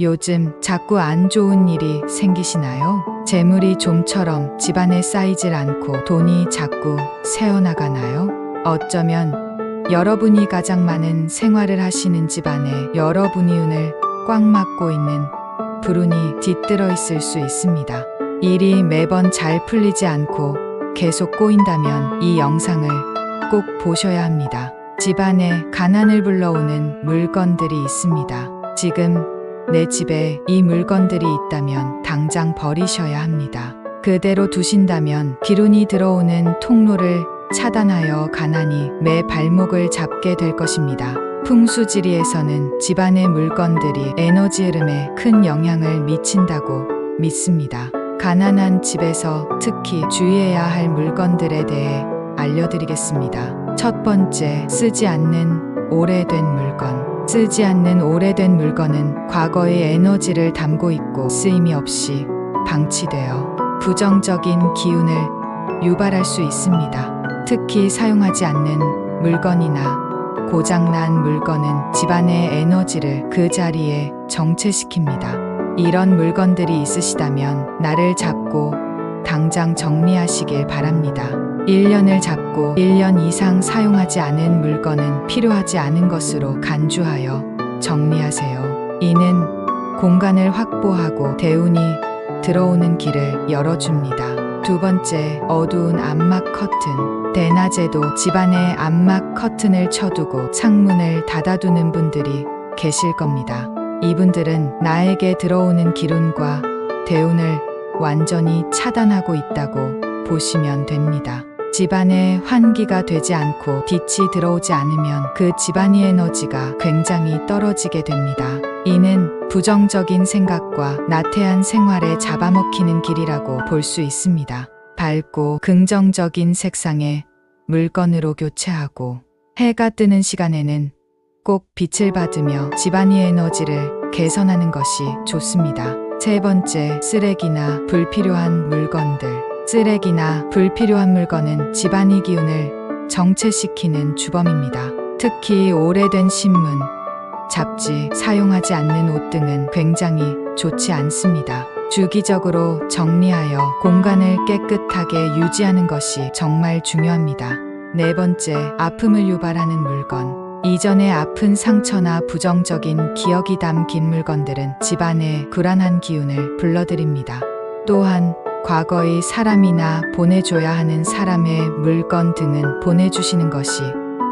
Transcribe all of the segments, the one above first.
요즘 자꾸 안 좋은 일이 생기시나요? 재물이 좀처럼 집안에 쌓이질 않고 돈이 자꾸 새어나가나요? 어쩌면 여러분이 가장 많은 생활을 하시는 집안에 여러분이 운을 꽉 막고 있는 불운이 깃들어 있을 수 있습니다. 일이 매번 잘 풀리지 않고 계속 꼬인다면 이 영상을 꼭 보셔야 합니다. 집안에 가난을 불러오는 물건들이 있습니다. 지금 내 집에 이 물건들이 있다면 당장 버리셔야 합니다. 그대로 두신다면 기운이 들어오는 통로를 차단하여 가난이 매 발목을 잡게 될 것입니다. 풍수지리에서는 집안의 물건들이 에너지 흐름에 큰 영향을 미친다고 믿습니다. 가난한 집에서 특히 주의해야 할 물건들에 대해 알려드리겠습니다. 첫 번째, 쓰지 않는 오래된 물건. 쓰지 않는 오래된 물건은 과거의 에너지를 담고 있고 쓰임이 없이 방치되어 부정적인 기운을 유발할 수 있습니다. 특히 사용하지 않는 물건이나 고장난 물건은 집안의 에너지를 그 자리에 정체시킵니다. 이런 물건들이 있으시다면 나를 잡고 당장 정리하시길 바랍니다. 1년을 잡고 1년 이상 사용하지 않은 물건은 필요하지 않은 것으로 간주하여 정리하세요. 이는 공간을 확보하고 대운이 들어오는 길을 열어줍니다. 두 번째, 어두운 암막 커튼. 대낮에도 집안에 암막 커튼을 쳐두고 창문을 닫아두는 분들이 계실 겁니다. 이분들은 나에게 들어오는 기운과 대운을 완전히 차단하고 있다고 보시면 됩니다. 집안에 환기가 되지 않고 빛이 들어오지 않으면 그 집안의 에너지가 굉장히 떨어지게 됩니다. 이는 부정적인 생각과 나태한 생활에 잡아먹히는 길이라고 볼 수 있습니다. 밝고 긍정적인 색상의 물건으로 교체하고 해가 뜨는 시간에는 꼭 빛을 받으며 집안의 에너지를 개선하는 것이 좋습니다. 세 번째, 쓰레기나 불필요한 물건들. 쓰레기나 불필요한 물건은 집안의 기운을 정체시키는 주범입니다. 특히 오래된 신문, 잡지, 사용하지 않는 옷 등은 굉장히 좋지 않습니다. 주기적으로 정리하여 공간을 깨끗하게 유지하는 것이 정말 중요합니다. 네 번째, 아픔을 유발하는 물건. 이전의 아픈 상처나 부정적인 기억이 담긴 물건들은 집안에 불안한 기운을 불러들입니다. 또한 과거의 사람이나 보내줘야 하는 사람의 물건 등은 보내주시는 것이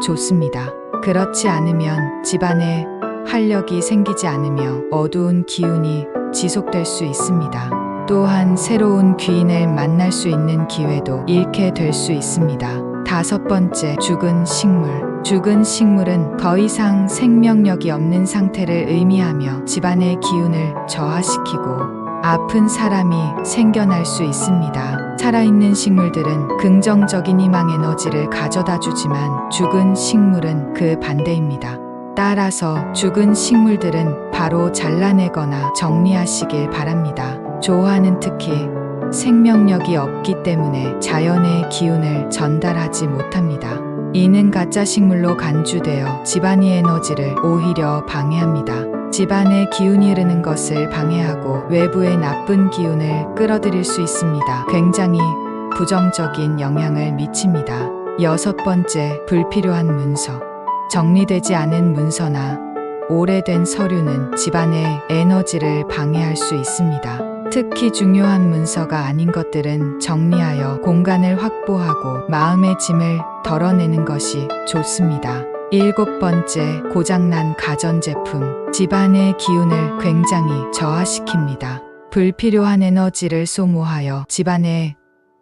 좋습니다. 그렇지 않으면 집안에 활력이 생기지 않으며 어두운 기운이 지속될 수 있습니다. 또한 새로운 귀인을 만날 수 있는 기회도 잃게 될 수 있습니다. 다섯 번째, 죽은 식물. 죽은 식물은 더 이상 생명력이 없는 상태를 의미하며 집안의 기운을 저하시키고 아픈 사람이 생겨날 수 있습니다. 살아있는 식물들은 긍정적인 희망 에너지를 가져다 주지만 죽은 식물은 그 반대입니다. 따라서 죽은 식물들은 바로 잘라내거나 정리하시길 바랍니다. 조화는 특히 생명력이 없기 때문에 자연의 기운을 전달하지 못합니다. 이는 가짜 식물로 간주되어 집안의 에너지를 오히려 방해합니다. 집안에 기운이 흐르는 것을 방해하고 외부의 나쁜 기운을 끌어들일 수 있습니다. 굉장히 부정적인 영향을 미칩니다. 여섯 번째, 불필요한 문서. 정리되지 않은 문서나 오래된 서류는 집안의 에너지를 방해할 수 있습니다. 특히 중요한 문서가 아닌 것들은 정리하여 공간을 확보하고 마음의 짐을 덜어내는 것이 좋습니다. 일곱 번째, 고장난 가전제품. 집안의 기운을 굉장히 저하시킵니다. 불필요한 에너지를 소모하여 집안에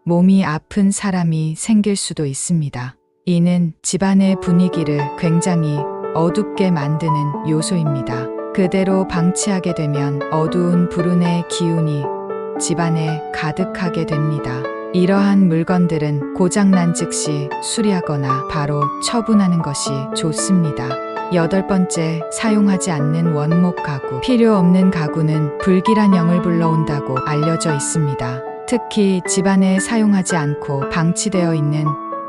몸이 아픈 사람이 생길 수도 있습니다. 이는 집안의 분위기를 굉장히 어둡게 만드는 요소입니다. 그대로 방치하게 되면 어두운 불운의 기운이 집안에 가득하게 됩니다. 이러한 물건들은 고장난 즉시 수리하거나 바로 처분하는 것이 좋습니다. 여덟 번째, 사용하지 않는 원목 가구. 필요 없는 가구는 불길한 영을 불러온다고 알려져 있습니다. 특히 집안에 사용하지 않고 방치되어 있는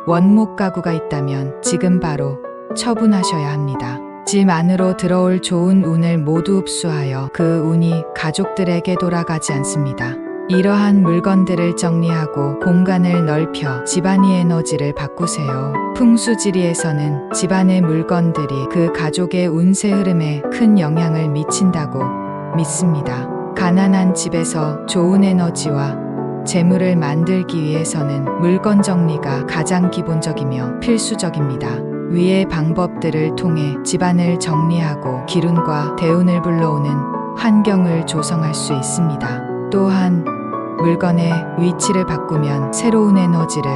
원목 가구가 있다면 지금 바로 처분하셔야 합니다. 집 안으로 들어올 좋은 운을 모두 흡수하여 그 운이 가족들에게 돌아가지 않습니다. 이러한 물건들을 정리하고 공간을 넓혀 집안의 에너지를 바꾸세요. 풍수지리에서는 집안의 물건들이 그 가족의 운세 흐름에 큰 영향을 미친다고 믿습니다. 가난한 집에서 좋은 에너지와 재물을 만들기 위해서는 물건 정리가 가장 기본적이며 필수적입니다. 위의 방법들을 통해 집안을 정리하고 기운과 대운을 불러오는 환경을 조성할 수 있습니다. 또한 물건의 위치를 바꾸면 새로운 에너지를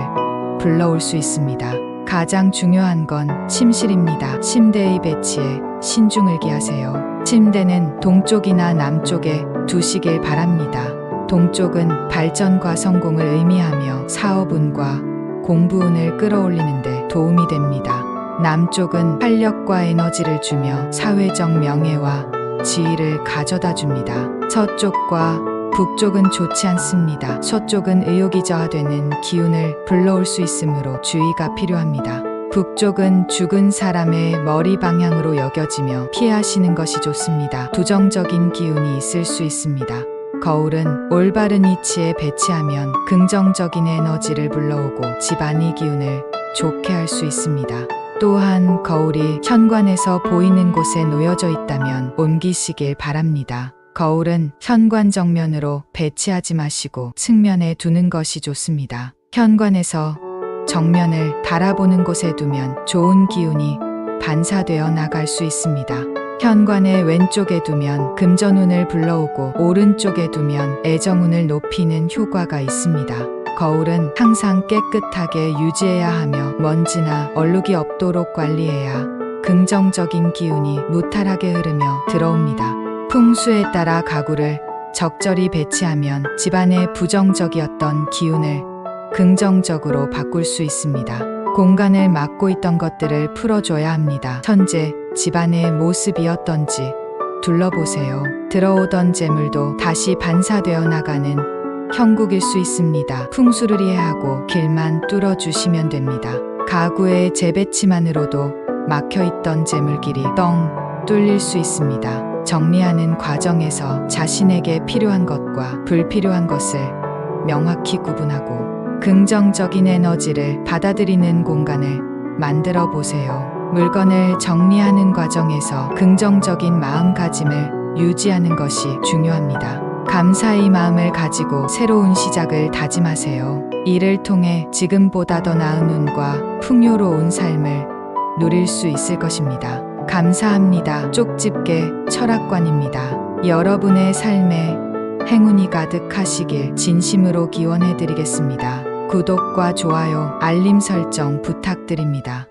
불러올 수 있습니다. 가장 중요한 건 침실입니다. 침대의 배치에 신중을 기하세요. 침대는 동쪽이나 남쪽에 두시길 바랍니다. 동쪽은 발전과 성공을 의미하며 사업운과 공부운을 끌어올리는 데 도움이 됩니다. 남쪽은 활력과 에너지를 주며 사회적 명예와 지위를 가져다 줍니다. 서쪽과 북쪽은 좋지 않습니다. 서쪽은 의욕이 저하되는 기운을 불러올 수 있으므로 주의가 필요합니다. 북쪽은 죽은 사람의 머리 방향으로 여겨지며 피하시는 것이 좋습니다. 부정적인 기운이 있을 수 있습니다. 거울은 올바른 위치에 배치하면 긍정적인 에너지를 불러오고 집안의 기운을 좋게 할 수 있습니다. 또한 거울이 현관에서 보이는 곳에 놓여져 있다면 옮기시길 바랍니다. 거울은 현관 정면으로 배치하지 마시고 측면에 두는 것이 좋습니다. 현관에서 정면을 바라보는 곳에 두면 좋은 기운이 반사되어 나갈 수 있습니다. 현관의 왼쪽에 두면 금전운을 불러오고 오른쪽에 두면 애정운을 높이는 효과가 있습니다. 거울은 항상 깨끗하게 유지해야 하며 먼지나 얼룩이 없도록 관리해야 긍정적인 기운이 무탈하게 흐르며 들어옵니다. 풍수에 따라 가구를 적절히 배치하면 집안의 부정적이었던 기운을 긍정적으로 바꿀 수 있습니다. 공간을 막고 있던 것들을 풀어줘야 합니다. 현재 집안의 모습이 어떤지 둘러보세요. 들어오던 재물도 다시 반사되어 나가는 형국일 수 있습니다. 풍수를 이해하고 길만 뚫어주시면 됩니다. 가구의 재배치만으로도 막혀있던 재물길이 뻥 뚫릴 수 있습니다. 정리하는 과정에서 자신에게 필요한 것과 불필요한 것을 명확히 구분하고 긍정적인 에너지를 받아들이는 공간을 만들어 보세요. 물건을 정리하는 과정에서 긍정적인 마음가짐을 유지하는 것이 중요합니다. 감사의 마음을 가지고 새로운 시작을 다짐하세요. 이를 통해 지금보다 더 나은 운과 풍요로운 삶을 누릴 수 있을 것입니다. 감사합니다. 쪽집게 철학관입니다. 여러분의 삶에 행운이 가득하시길 진심으로 기원해 드리겠습니다. 구독과 좋아요, 알림 설정 부탁드립니다.